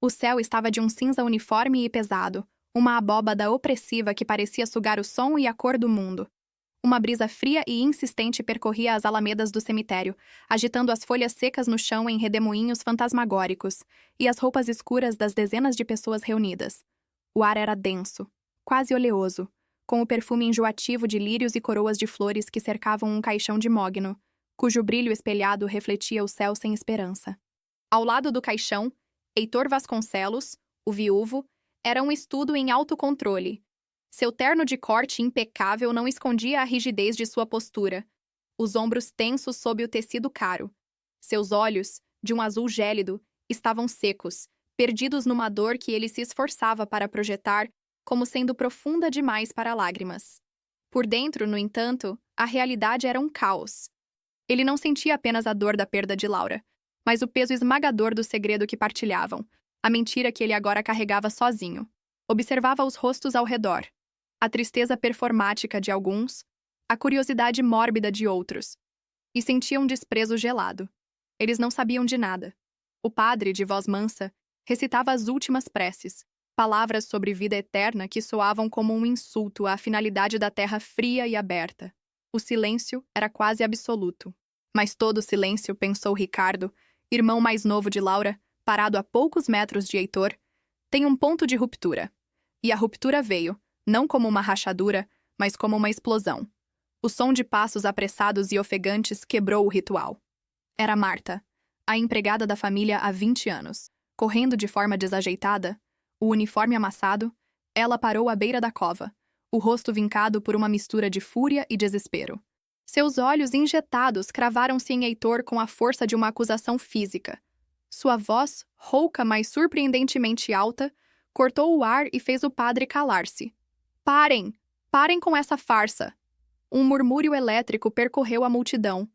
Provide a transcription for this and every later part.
O céu estava de um cinza uniforme e pesado, uma abóbada opressiva que parecia sugar o som e a cor do mundo. Uma brisa fria e insistente percorria as alamedas do cemitério, agitando as folhas secas no chão em redemoinhos fantasmagóricos, e as roupas escuras das dezenas de pessoas reunidas. O ar era denso, quase oleoso, com o perfume enjoativo de lírios e coroas de flores que cercavam um caixão de mogno, cujo brilho espelhado refletia o céu sem esperança. Ao lado do caixão, Heitor Vasconcelos, o viúvo, era um estudo em autocontrole. Seu terno de corte impecável não escondia a rigidez de sua postura, os ombros tensos sob o tecido caro. Seus olhos, de um azul gélido, estavam secos, perdidos numa dor que ele se esforçava para projetar como sendo profunda demais para lágrimas. Por dentro, no entanto, a realidade era um caos. Ele não sentia apenas a dor da perda de Laura, mas o peso esmagador do segredo que partilhavam, a mentira que ele agora carregava sozinho. Observava os rostos ao redor, a tristeza performática de alguns, a curiosidade mórbida de outros, e sentia um desprezo gelado. Eles não sabiam de nada. O padre, de voz mansa, recitava as últimas preces, palavras sobre vida eterna que soavam como um insulto à finalidade da terra fria e aberta. O silêncio era quase absoluto. Mas todo o silêncio, pensou Ricardo, irmão mais novo de Laura, parado a poucos metros de Heitor, tem um ponto de ruptura. E a ruptura veio, não como uma rachadura, mas como uma explosão. O som de passos apressados e ofegantes quebrou o ritual. Era Marta, a empregada da família há 20 anos. Correndo de forma desajeitada, o uniforme amassado, ela parou à beira da cova, o rosto vincado por uma mistura de fúria e desespero. Seus olhos injetados cravaram-se em Heitor com a força de uma acusação física. Sua voz, rouca mas surpreendentemente alta, cortou o ar e fez o padre calar-se. Parem! Parem com essa farsa! Um murmúrio elétrico percorreu a multidão.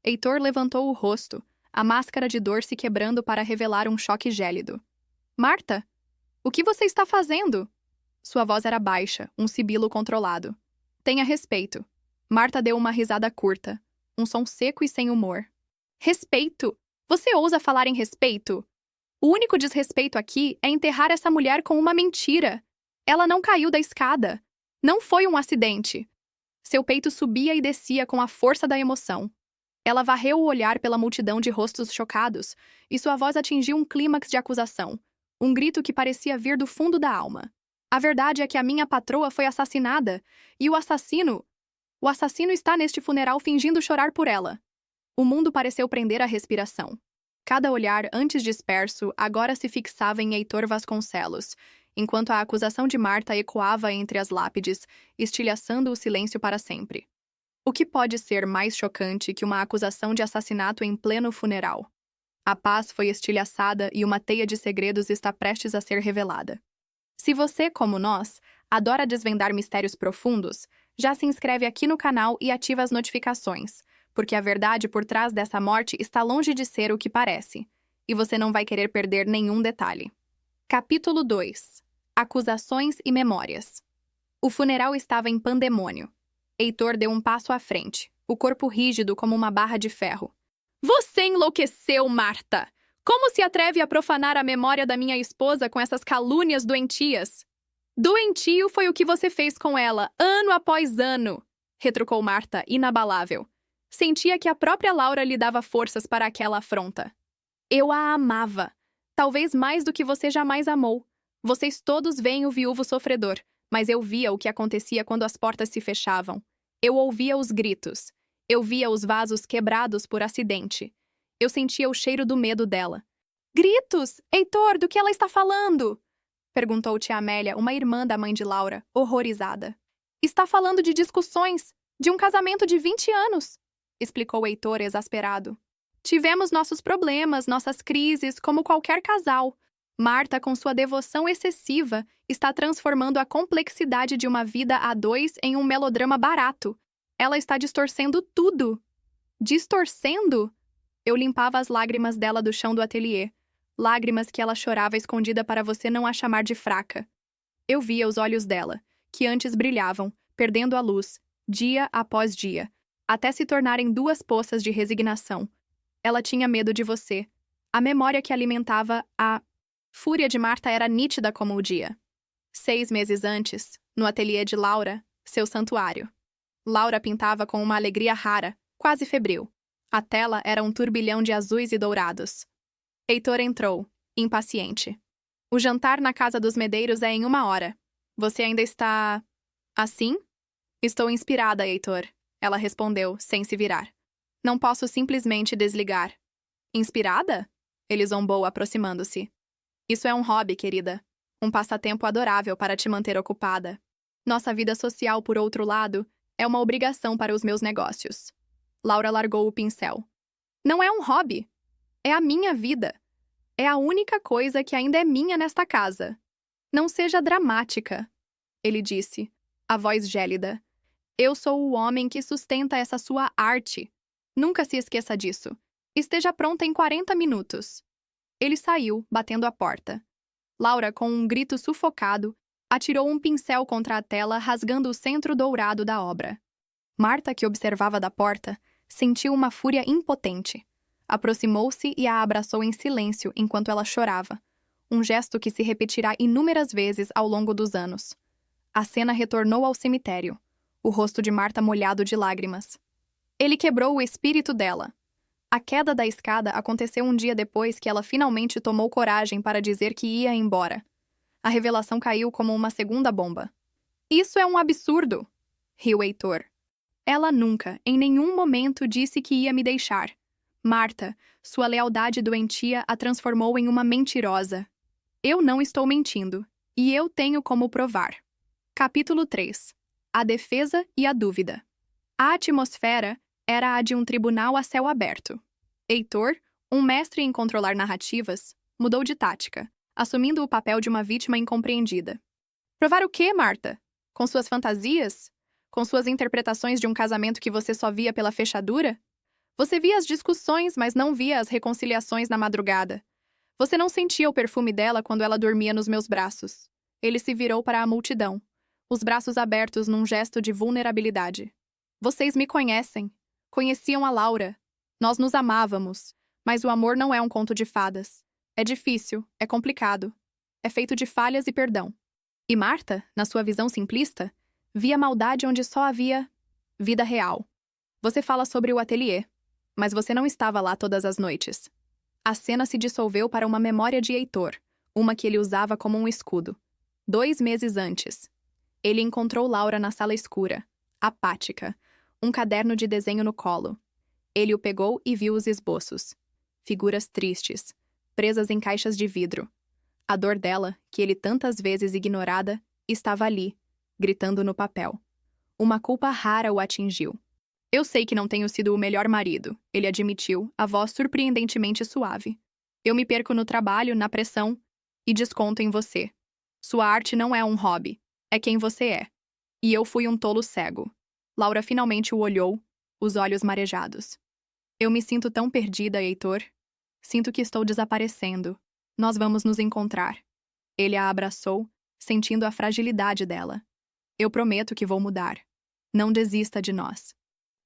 Heitor levantou o rosto, a máscara de dor se quebrando para revelar um choque gélido. Marta? O que você está fazendo? Sua voz era baixa, um sibilo controlado. Tenha respeito. Marta deu uma risada curta, um som seco e sem humor. Respeito? Você ousa falar em respeito? O único desrespeito aqui é enterrar essa mulher com uma mentira. Ela não caiu da escada. Não foi um acidente. Seu peito subia e descia com a força da emoção. Ela varreu o olhar pela multidão de rostos chocados, e sua voz atingiu um clímax de acusação, um grito que parecia vir do fundo da alma. A verdade é que a minha patroa foi assassinada, e o assassino está neste funeral fingindo chorar por ela. O mundo pareceu prender a respiração. Cada olhar, antes disperso, agora se fixava em Heitor Vasconcelos, enquanto a acusação de Marta ecoava entre as lápides, estilhaçando o silêncio para sempre. O que pode ser mais chocante que uma acusação de assassinato em pleno funeral? A paz foi estilhaçada e uma teia de segredos está prestes a ser revelada. Se você, como nós, adora desvendar mistérios profundos, já se inscreve aqui no canal e ativa as notificações, porque a verdade por trás dessa morte está longe de ser o que parece, e você não vai querer perder nenhum detalhe. Capítulo 2. Acusações e memórias. O funeral estava em pandemônio. Heitor deu um passo à frente, o corpo rígido como uma barra de ferro. Você enlouqueceu, Marta! Como se atreve a profanar a memória da minha esposa com essas calúnias doentias? Doentio foi o que você fez com ela, ano após ano, retrucou Marta, inabalável. Sentia que a própria Laura lhe dava forças para aquela afronta. Eu a amava. Talvez mais do que você jamais amou. Vocês todos veem o viúvo sofredor, mas eu via o que acontecia quando as portas se fechavam. Eu ouvia os gritos. Eu via os vasos quebrados por acidente. Eu sentia o cheiro do medo dela. Gritos! Heitor, do que ela está falando? Perguntou tia Amélia, uma irmã da mãe de Laura, horrorizada. Está falando de discussões, de um casamento de 20 anos, explicou Heitor, exasperado. Tivemos nossos problemas, nossas crises, como qualquer casal. Marta, com sua devoção excessiva, está transformando a complexidade de uma vida a dois em um melodrama barato. Ela está distorcendo tudo. Distorcendo? Eu limpava as lágrimas dela do chão do ateliê. Lágrimas que ela chorava escondida para você não a chamar de fraca. Eu via os olhos dela, que antes brilhavam, perdendo a luz, dia após dia, até se tornarem duas poças de resignação. Ela tinha medo de você. A memória que alimentava a Fúria de Marta era nítida como o dia. 6 meses antes, no ateliê de Laura, seu santuário. Laura pintava com uma alegria rara, quase febril. A tela era um turbilhão de azuis e dourados. Heitor entrou, impaciente. O jantar na casa dos Medeiros é em 1 hora. Você ainda está... assim? Estou inspirada, Heitor, ela respondeu, sem se virar. Não posso simplesmente desligar. Inspirada? Ele zombou, aproximando-se. Isso é um hobby, querida. Um passatempo adorável para te manter ocupada. Nossa vida social, por outro lado, é uma obrigação para os meus negócios. Laura largou o pincel. Não é um hobby. É a minha vida. É a única coisa que ainda é minha nesta casa. Não seja dramática, ele disse, a voz gélida. Eu sou o homem que sustenta essa sua arte. Nunca se esqueça disso. Esteja pronta em 40 minutos. Ele saiu, batendo a porta. Laura, com um grito sufocado, atirou um pincel contra a tela, rasgando o centro dourado da obra. Marta, que observava da porta, sentiu uma fúria impotente. Aproximou-se e a abraçou em silêncio enquanto ela chorava, um gesto que se repetirá inúmeras vezes ao longo dos anos. A cena retornou ao cemitério, o rosto de Marta molhado de lágrimas. Ele quebrou o espírito dela. A queda da escada aconteceu um dia depois que ela finalmente tomou coragem para dizer que ia embora. A revelação caiu como uma segunda bomba. Isso é um absurdo! Riu Heitor. Ela nunca, em nenhum momento, disse que ia me deixar. Marta, sua lealdade doentia a transformou em uma mentirosa. Eu não estou mentindo, e eu tenho como provar. Capítulo 3. A defesa e a dúvida. A atmosfera era a de um tribunal a céu aberto. Heitor, um mestre em controlar narrativas, mudou de tática, assumindo o papel de uma vítima incompreendida. Provar o quê, Marta? Com suas fantasias? Com suas interpretações de um casamento que você só via pela fechadura? Você via as discussões, mas não via as reconciliações na madrugada. Você não sentia o perfume dela quando ela dormia nos meus braços. Ele se virou para a multidão, os braços abertos num gesto de vulnerabilidade. Vocês me conhecem. Conheciam a Laura. Nós nos amávamos. Mas o amor não é um conto de fadas. É difícil, é complicado. É feito de falhas e perdão. E Marta, na sua visão simplista, via maldade onde só havia vida real. Você fala sobre o ateliê, mas você não estava lá todas as noites. A cena se dissolveu para uma memória de Heitor, uma que ele usava como um escudo. 2 meses antes. Ele encontrou Laura na sala escura, apática, um caderno de desenho no colo. Ele o pegou e viu os esboços. Figuras tristes, presas em caixas de vidro. A dor dela, que ele tantas vezes ignorara, estava ali, gritando no papel. Uma culpa rara o atingiu. Eu sei que não tenho sido o melhor marido, ele admitiu, a voz surpreendentemente suave. Eu me perco no trabalho, na pressão, e desconto em você. Sua arte não é um hobby, é quem você é. E eu fui um tolo cego. Laura finalmente o olhou, os olhos marejados. Eu me sinto tão perdida, Heitor. Sinto que estou desaparecendo. Nós vamos nos encontrar. Ele a abraçou, sentindo a fragilidade dela. Eu prometo que vou mudar. Não desista de nós.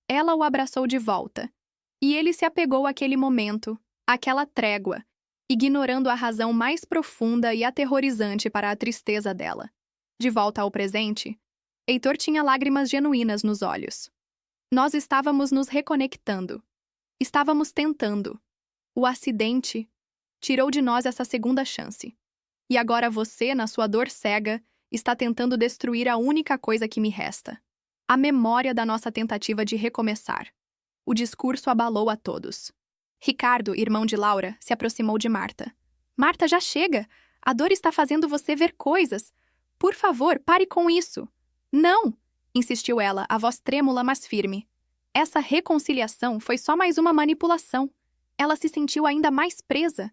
Ela o abraçou de volta, e ele se apegou àquele momento, àquela trégua, ignorando a razão mais profunda e aterrorizante para a tristeza dela. De volta ao presente, Heitor tinha lágrimas genuínas nos olhos. Nós estávamos nos reconectando. Estávamos tentando. O acidente tirou de nós essa segunda chance. E agora você, na sua dor cega, está tentando destruir a única coisa que me resta. A memória da nossa tentativa de recomeçar. O discurso abalou a todos. Ricardo, irmão de Laura, se aproximou de Marta. Marta, já chega! A dor está fazendo você ver coisas. Por favor, pare com isso. Não! Insistiu ela, a voz trêmula, mas firme. Essa reconciliação foi só mais uma manipulação. Ela se sentiu ainda mais presa.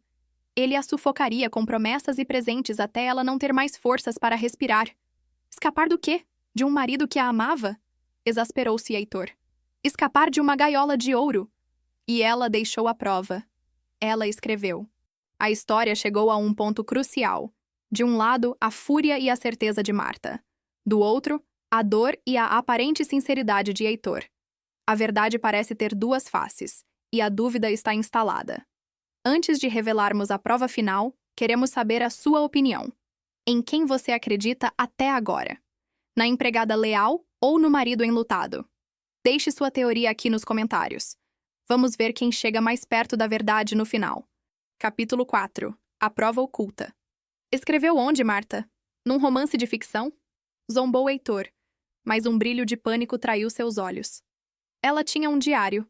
Ele a sufocaria com promessas e presentes até ela não ter mais forças para respirar. Escapar do quê? De um marido que a amava? Exasperou-se Heitor. Escapar de uma gaiola de ouro. E ela deixou a prova. Ela escreveu. A história chegou a um ponto crucial. De um lado, a fúria e a certeza de Marta. Do outro, a dor e a aparente sinceridade de Heitor. A verdade parece ter 2 faces, e a dúvida está instalada. Antes de revelarmos a prova final, Queremos saber a sua opinião. Em quem você acredita até agora? Na empregada leal ou no marido enlutado? Deixe sua teoria aqui nos comentários. Vamos ver quem chega mais perto da verdade no final. Capítulo 4. A prova oculta. Escreveu onde, Marta? Num romance de ficção? Zombou Heitor, mas um brilho de pânico traiu seus olhos. Ela tinha um diário,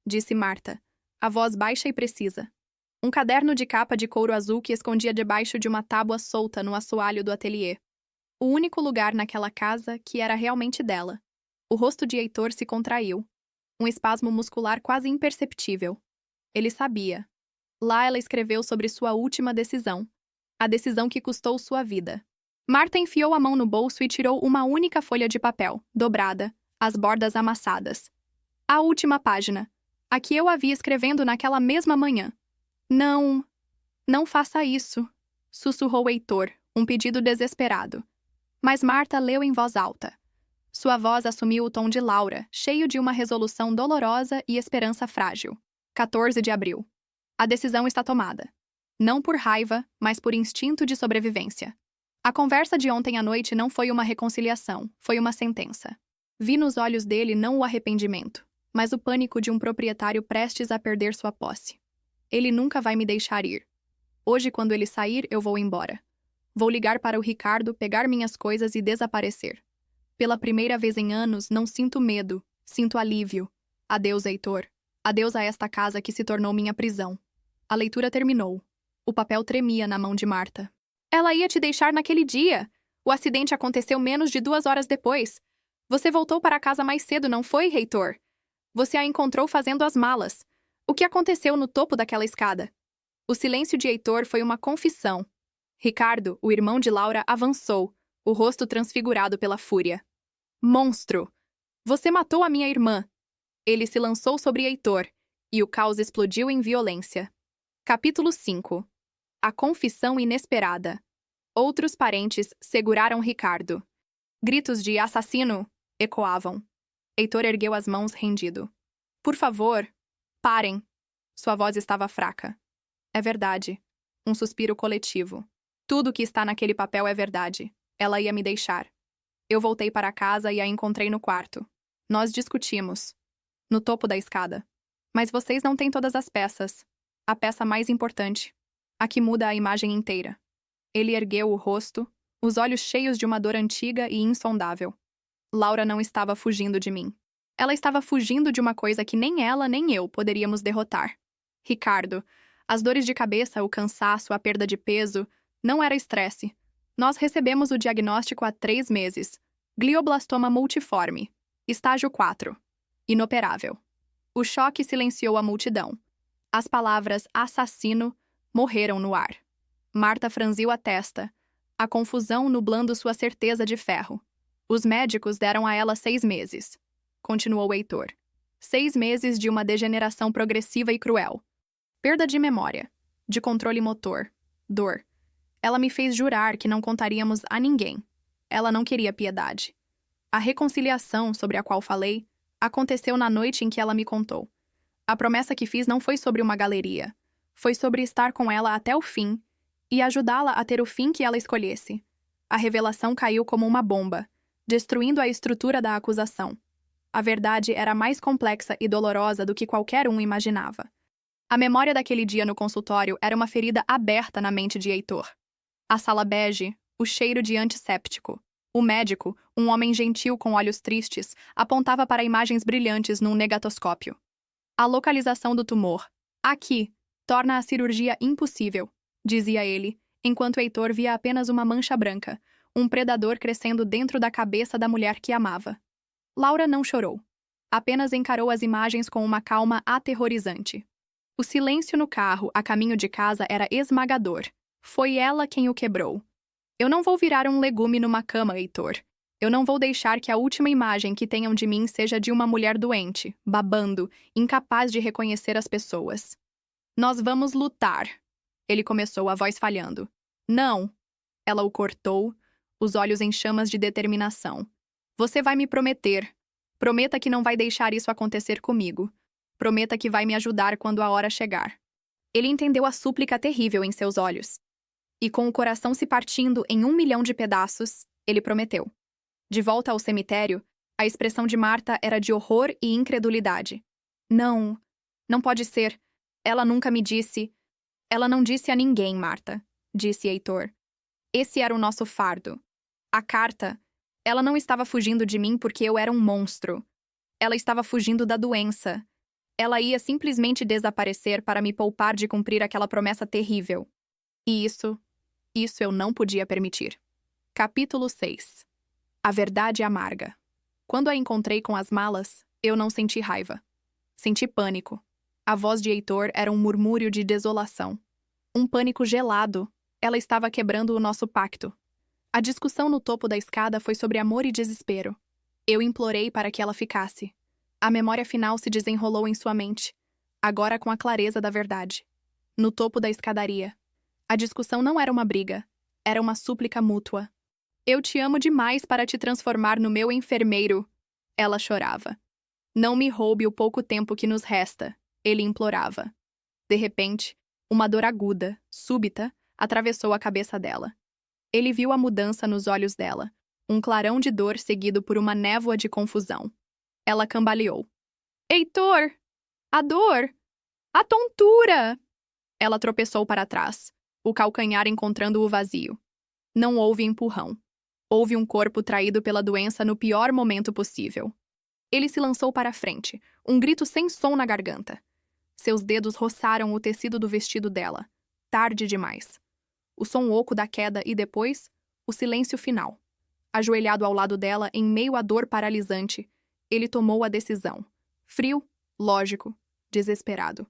disse Marta, a voz baixa e precisa. Um caderno de capa de couro azul que escondia debaixo de uma tábua solta no assoalho do ateliê. O único lugar naquela casa que era realmente dela. O rosto de Heitor se contraiu. Um espasmo muscular quase imperceptível. Ele sabia. Lá ela escreveu sobre sua última decisão. A decisão que custou sua vida. Marta enfiou a mão no bolso e tirou uma única folha de papel, dobrada, as bordas amassadas. A última página. A que eu havia escrevendo naquela mesma manhã. Não faça isso, sussurrou Heitor, um pedido desesperado. Mas Marta leu em voz alta. Sua voz assumiu o tom de Laura, cheio de uma resolução dolorosa e esperança frágil. 14 de abril. A decisão está tomada. Não por raiva, mas por instinto de sobrevivência. A conversa de ontem à noite não foi uma reconciliação, foi uma sentença. Vi nos olhos dele não o arrependimento, mas o pânico de um proprietário prestes a perder sua posse. Ele nunca vai me deixar ir. Hoje, quando ele sair, eu vou embora. Vou ligar para o Ricardo, pegar minhas coisas e desaparecer. Pela primeira vez em anos, não sinto medo, sinto alívio. Adeus, Heitor. Adeus a esta casa que se tornou minha prisão. A leitura terminou. O papel tremia na mão de Marta. Ela ia te deixar naquele dia. O acidente aconteceu menos de 2 horas depois. Você voltou para casa mais cedo, não foi, Heitor? Você a encontrou fazendo as malas. O que aconteceu no topo daquela escada? O silêncio de Heitor foi uma confissão. Ricardo, o irmão de Laura, avançou, o rosto transfigurado pela fúria. Monstro! Você matou a minha irmã! Ele se lançou sobre Heitor, e o caos explodiu em violência. Capítulo 5. A confissão inesperada. Outros parentes seguraram Ricardo. Gritos de assassino ecoavam. Heitor ergueu as mãos rendido. Por favor, parem. Sua voz estava fraca. É verdade. Um suspiro coletivo. Tudo que está naquele papel é verdade. Ela ia me deixar. Eu voltei para casa e a encontrei no quarto. Nós discutimos. No topo da escada. Mas vocês não têm todas as peças. A peça mais importante. A que muda a imagem inteira. Ele ergueu o rosto, os olhos cheios de uma dor antiga e insondável. Laura não estava fugindo de mim. Ela estava fugindo de uma coisa que nem ela nem eu poderíamos derrotar. Ricardo, as dores de cabeça, o cansaço, a perda de peso, não era estresse. Nós recebemos o diagnóstico há 3 meses. Glioblastoma multiforme. Estágio 4. Inoperável. O choque silenciou a multidão. As palavras assassino morreram no ar. Marta franziu a testa, a confusão nublando sua certeza de ferro. Os médicos deram a ela 6 meses. Continuou Heitor. 6 meses de uma degeneração progressiva e cruel. Perda de memória, de controle motor, dor. Ela me fez jurar que não contaríamos a ninguém. Ela não queria piedade. A reconciliação sobre a qual falei aconteceu na noite em que ela me contou. A promessa que fiz não foi sobre uma galeria. Foi sobre estar com ela até o fim e ajudá-la a ter o fim que ela escolhesse. A revelação caiu como uma bomba, destruindo a estrutura da acusação. A verdade era mais complexa e dolorosa do que qualquer um imaginava. A memória daquele dia no consultório era uma ferida aberta na mente de Heitor. A sala bege, o cheiro de antisséptico. O médico, um homem gentil com olhos tristes, apontava para imagens brilhantes num negatoscópio. A localização do tumor, aqui, torna a cirurgia impossível, dizia ele, enquanto Heitor via apenas uma mancha branca, um predador crescendo dentro da cabeça da mulher que amava. Laura não chorou. Apenas encarou as imagens com uma calma aterrorizante. O silêncio no carro, a caminho de casa, era esmagador. Foi ela quem o quebrou. Eu não vou virar um legume numa cama, Heitor. Eu não vou deixar que a última imagem que tenham de mim seja de uma mulher doente, babando, incapaz de reconhecer as pessoas. Nós vamos lutar. Ele começou, a voz falhando. Não. Ela o cortou, os olhos em chamas de determinação. Você vai me prometer. Prometa que não vai deixar isso acontecer comigo. Prometa que vai me ajudar quando a hora chegar. Ele entendeu a súplica terrível em seus olhos. E com o coração se partindo em 1 milhão de pedaços, ele prometeu. De volta ao cemitério, a expressão de Marta era de horror e incredulidade. Não, não pode ser. Ela nunca me disse. Ela não disse a ninguém, Marta, disse Heitor. Esse era o nosso fardo. A carta, ela não estava fugindo de mim porque eu era um monstro. Ela estava fugindo da doença. Ela ia simplesmente desaparecer para me poupar de cumprir aquela promessa terrível. E isso eu não podia permitir. Capítulo 6. A verdade amarga. Quando a encontrei com as malas, eu não senti raiva. Senti pânico. A voz de Heitor era um murmúrio de desolação. Um pânico gelado. Ela estava quebrando o nosso pacto. A discussão no topo da escada foi sobre amor e desespero. Eu implorei para que ela ficasse. A memória final se desenrolou em sua mente, agora com a clareza da verdade. No topo da escadaria. A discussão não era uma briga, era uma súplica mútua. Eu te amo demais para te transformar no meu enfermeiro. Ela chorava. Não me roube o pouco tempo que nos resta, ele implorava. De repente, uma dor aguda, súbita, atravessou a cabeça dela. Ele viu a mudança nos olhos dela, um clarão de dor seguido por uma névoa de confusão. Ela cambaleou. Heitor! A dor! A tontura! Ela tropeçou para trás, o calcanhar encontrando o vazio. Não houve empurrão. Houve um corpo traído pela doença no pior momento possível. Ele se lançou para a frente, um grito sem som na garganta. Seus dedos roçaram o tecido do vestido dela. Tarde demais. O som oco da queda e depois, o silêncio final. Ajoelhado ao lado dela, em meio à dor paralisante, ele tomou a decisão. Frio, lógico, desesperado.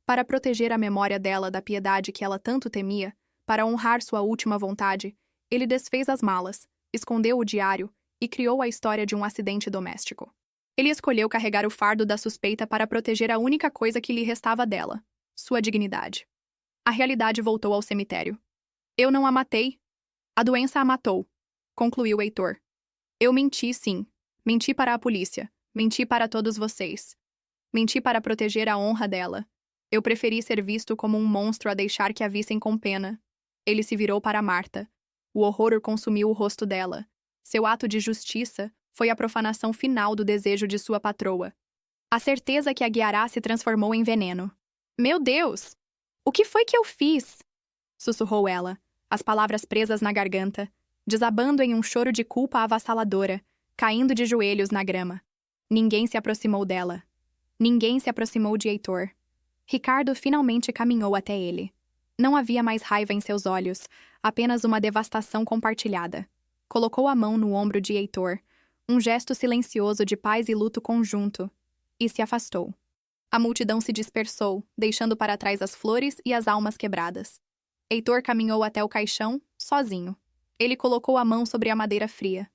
Para proteger a memória dela da piedade que ela tanto temia, para honrar sua última vontade, ele desfez as malas, escondeu o diário e criou a história de um acidente doméstico. Ele escolheu carregar o fardo da suspeita para proteger a única coisa que lhe restava dela, sua dignidade. A realidade voltou ao cemitério. Eu não a matei. A doença a matou, concluiu Heitor. Eu menti, sim. Menti para a polícia. Menti para todos vocês. Menti para proteger a honra dela. Eu preferi ser visto como um monstro a deixar que a vissem com pena. Ele se virou para Marta. O horror consumiu o rosto dela. Seu ato de justiça foi a profanação final do desejo de sua patroa. A certeza que a guiará se transformou em veneno. Meu Deus! O que foi que eu fiz? Sussurrou ela, as palavras presas na garganta, desabando em um choro de culpa avassaladora, caindo de joelhos na grama. Ninguém se aproximou dela. Ninguém se aproximou de Heitor. Ricardo finalmente caminhou até ele. Não havia mais raiva em seus olhos, apenas uma devastação compartilhada. Colocou a mão no ombro de Heitor, um gesto silencioso de paz e luto conjunto, e se afastou. A multidão se dispersou, deixando para trás as flores e as almas quebradas. Heitor caminhou até o caixão, sozinho. Ele colocou a mão sobre a madeira fria.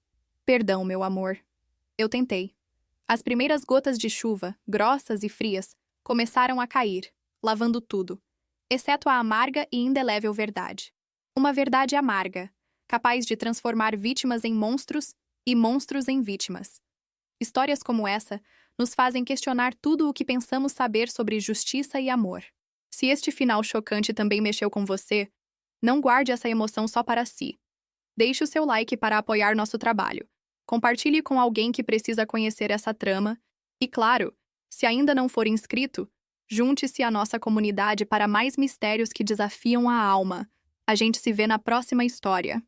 Perdão, meu amor. Eu tentei. As primeiras gotas de chuva, grossas e frias, começaram a cair, lavando tudo, exceto a amarga e indelével verdade. Uma verdade amarga, capaz de transformar vítimas em monstros e monstros em vítimas. Histórias como essa nos fazem questionar tudo o que pensamos saber sobre justiça e amor. Se este final chocante também mexeu com você, não guarde essa emoção só para si. Deixe o seu like para apoiar nosso trabalho. Compartilhe com alguém que precisa conhecer essa trama. E, claro, se ainda não for inscrito, junte-se à nossa comunidade para mais mistérios que desafiam a alma. A gente se vê na próxima história.